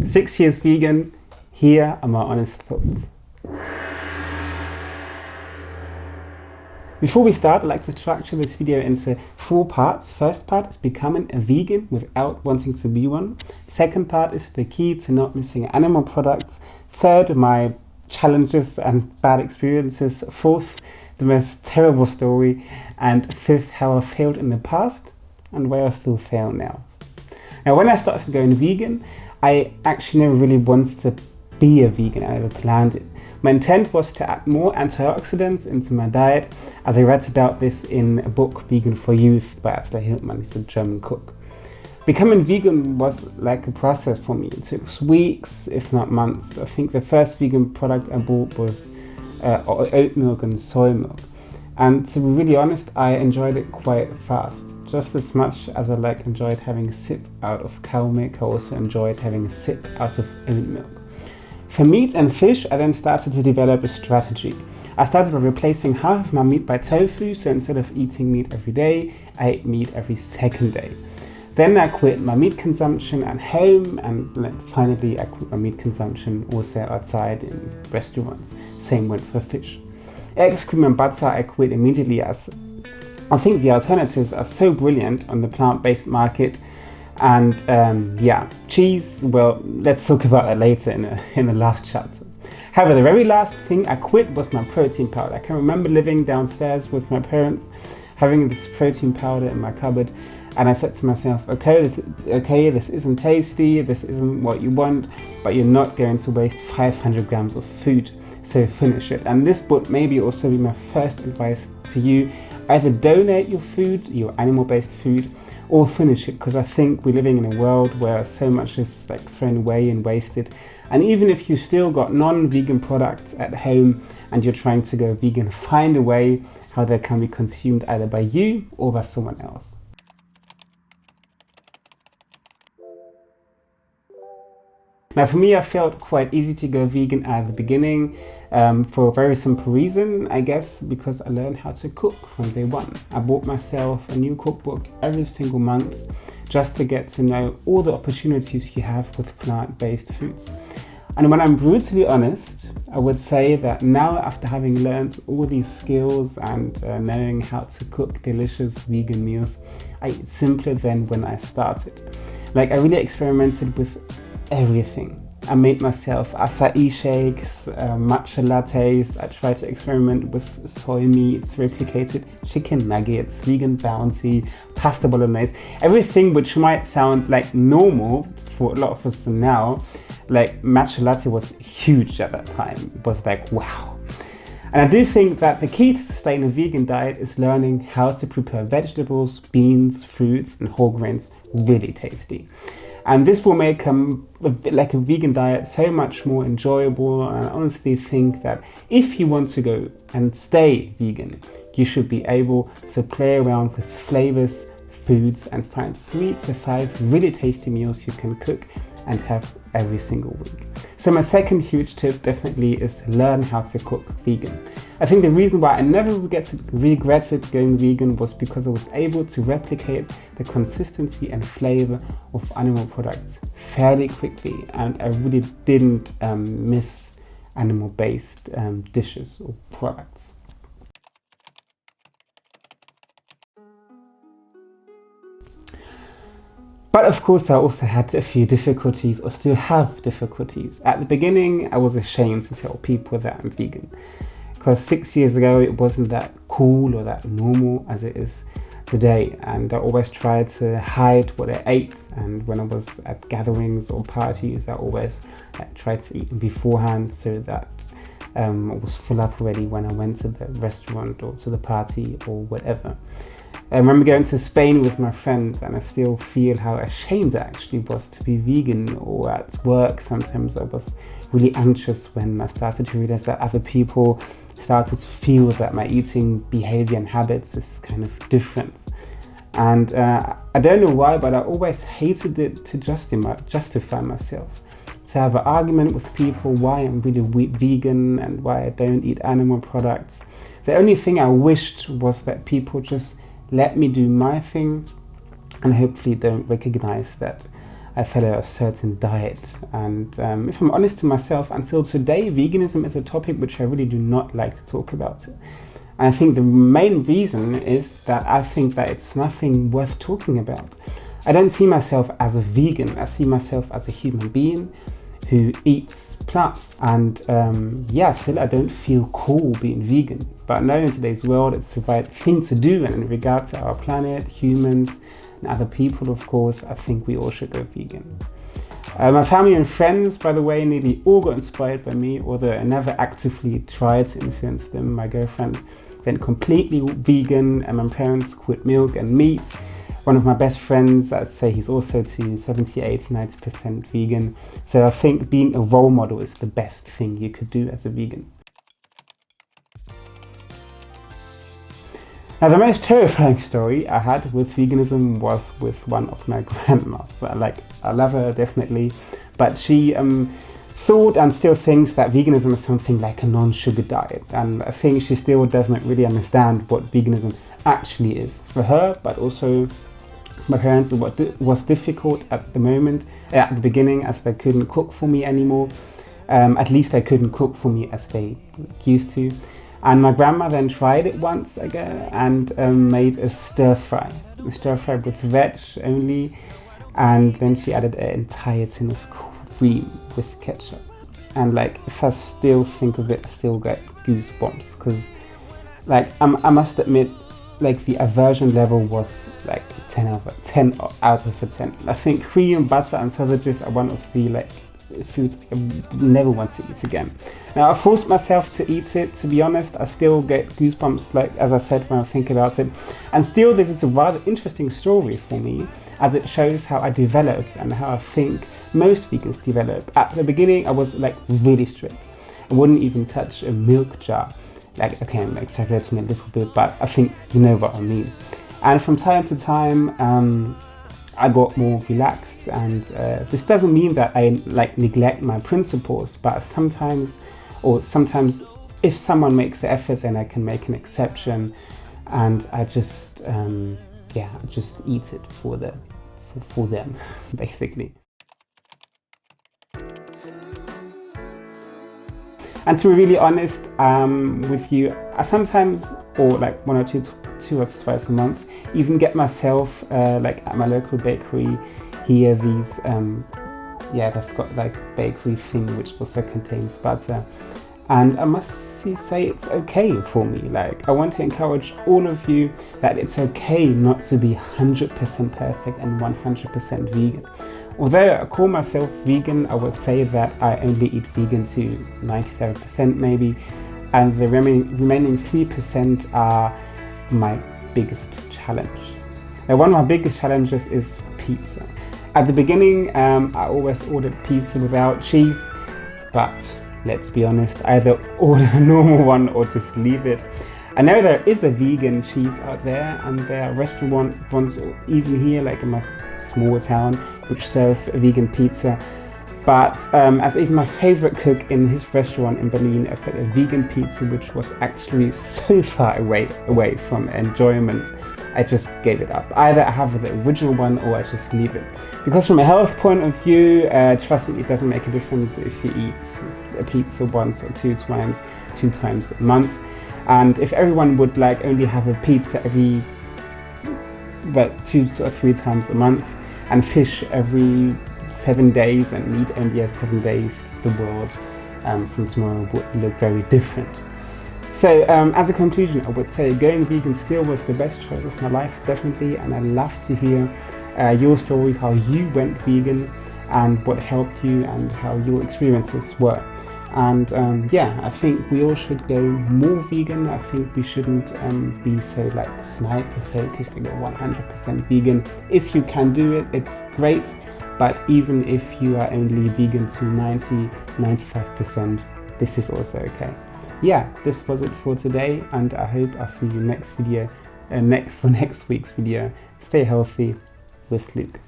6 years vegan, here are my honest thoughts. Before we start, I'd like to structure this video into 4 parts. First part is becoming a vegan without wanting to be one. Second part is the key to not missing animal products. Third, my challenges and bad experiences. Fourth, the most terrible story. And fifth, how I failed in the past and where I still fail now. Now, when I started going vegan, I actually never really wanted to be a vegan. I never planned it. My intent was to add more antioxidants into my diet, as I read about this in a book, Vegan for Youth, by Attila Hildmann. He's a German cook. Becoming vegan was like a process for me. It took weeks, if not months. I think the first vegan product I bought was oat milk and soy milk. And to be really honest, I enjoyed it quite fast. Just as much as I enjoyed having a sip out of cow milk, I also enjoyed having a sip out of oat milk. For meat and fish, I then started to develop a strategy. I started by replacing half of my meat by tofu, so instead of eating meat every day, I ate meat every second day. Then I quit my meat consumption at home, and finally I quit my meat consumption also outside in restaurants. Same went for fish. Eggs, cream and butter I quit immediately, as I think the alternatives are so brilliant on the plant-based market. And cheese, well, let's talk about that later in the last chapter. However, the very last thing I quit was my protein powder. I can remember living downstairs with my parents, having this protein powder in my cupboard, and I said to myself, okay, this isn't tasty, this isn't what you want, but you're not going to waste 500 grams of food, so finish it. And this would maybe also be my first advice to you: either donate your food, your animal-based food, or finish it, because I think we're living in a world where so much is thrown away and wasted. And even if you still got non-vegan products at home and you're trying to go vegan, find a way how they can be consumed either by you or by someone else. Now, for me, I felt quite easy to go vegan at the beginning, for a very simple reason, I guess, because I learned how to cook from day one. I bought myself a new cookbook every single month just to get to know all the opportunities you have with plant-based foods. And when I'm brutally honest, I would say that now, after having learned all these skills and knowing how to cook delicious vegan meals, I eat simpler than when I started. I really experimented with everything. I made myself acai shakes, matcha lattes. I tried to experiment with soy meats, replicated chicken nuggets, vegan bounty, pasta bolognese, everything which might sound like normal for a lot of us now. Matcha latte was huge at that time. It was wow. And I do think that the key to sustain a vegan diet is learning how to prepare vegetables, beans, fruits and whole grains really tasty. And this will make a vegan diet so much more enjoyable. And I honestly think that if you want to go and stay vegan, you should be able to play around with flavors, foods, and find 3 to 5 really tasty meals you can cook and have every single week. So my second huge tip definitely is learn how to cook vegan. I think the reason why I never regretted going vegan was because I was able to replicate the consistency and flavor of animal products fairly quickly, and I really didn't miss animal-based dishes or products. But of course, I also had a few difficulties, or still have difficulties. At the beginning, I was ashamed to tell people that I'm vegan, because 6 years ago, it wasn't that cool or that normal as it is today. And I always tried to hide what I ate. And when I was at gatherings or parties, I always tried to eat beforehand so that I was full up already when I went to the restaurant or to the party or whatever. I remember going to Spain with my friends, and I still feel how ashamed I actually was to be vegan. Or at work, sometimes I was really anxious when I started to realize that other people started to feel that my eating behavior and habits is kind of different. And I don't know why, but I always hated it to justify myself. To have an argument with people why I'm really vegan and why I don't eat animal products. The only thing I wished was that people just let me do my thing and hopefully don't recognize that I follow a certain diet. And if I'm honest to myself, until today, veganism is a topic which I really do not like to talk about. And I think the main reason is that I think that it's nothing worth talking about. I don't see myself as a vegan. I see myself as a human being who eats plants. And still I don't feel cool being vegan. But now in today's world, it's the right thing to do. And in regards to our planet, humans, and other people, of course, I think we all should go vegan. My family and friends, by the way, nearly all got inspired by me, although I never actively tried to influence them. My girlfriend went completely vegan, and my parents quit milk and meat. One of my best friends, I'd say he's also to 70, 80, 90% vegan. So I think being a role model is the best thing you could do as a vegan. Now, the most terrifying story I had with veganism was with one of my grandmas. I love her definitely, but she thought and still thinks that veganism is something like a non-sugar diet. And I think she still does not really understand what veganism actually is for her, but also my parents. It was difficult at the beginning, as they couldn't cook for me anymore. At least they couldn't cook for me as they used to. And my grandma then tried it once again and made a stir fry with veg only, and then she added an entire tin of cream with ketchup. And if I still think of it, I still get goosebumps, because I must admit, the aversion level was 10 out of 10. I think cream, butter and sausages are one of the foods I never want to eat again. Now, I forced myself to eat it. To be honest, I still get goosebumps, as I said, when I think about it. And still, this is a rather interesting story for me, as it shows how I developed and how I think most vegans develop. At the beginning, I was really strict. I wouldn't even touch a milk jar. Okay, I'm exaggerating a little bit, but I think you know what I mean. And from time to time, I got more relaxed, and this doesn't mean that I neglect my principles, but sometimes if someone makes the effort, then I can make an exception, and I just just eat it for them basically. And to be really honest with you, I sometimes, or one or two or twice a month, even get myself at my local bakery here these they've got bakery thing which also contains butter, and I must say it's okay for me. I want to encourage all of you that it's okay not to be 100% perfect and 100% vegan. Although I call myself vegan, I would say that I only eat vegan to 97% maybe, and the remaining 3% are my biggest challenge. Now, one of my biggest challenges is pizza. At the beginning, I always ordered pizza without cheese, but let's be honest, either order a normal one or just leave it. I know there is a vegan cheese out there, and there are restaurants, even here, in my small town, which serve a vegan pizza. But as even my favorite cook in his restaurant in Berlin offered a vegan pizza, which was actually so far away from enjoyment, I just gave it up. Either I have the original one or I just leave it. Because from a health point of view, trust me, it doesn't make a difference if you eat a pizza once or two times a month. And if everyone would only have a pizza every 2 or 3 times a month, and fish every 7 days, and meat only 7 days, the world from tomorrow would look very different. So as a conclusion, I would say going vegan still was the best choice of my life, definitely, and I'd love to hear your story, how you went vegan and what helped you and how your experiences were. And I think we all should go more vegan. I think we shouldn't be so sniper focused and go 100% vegan. If you can do it, it's great. But even if you are only vegan to 90-95%, this is also okay. Yeah, this was it for today, and I hope I'll see you next video, for next week's video. Stay healthy with Luke.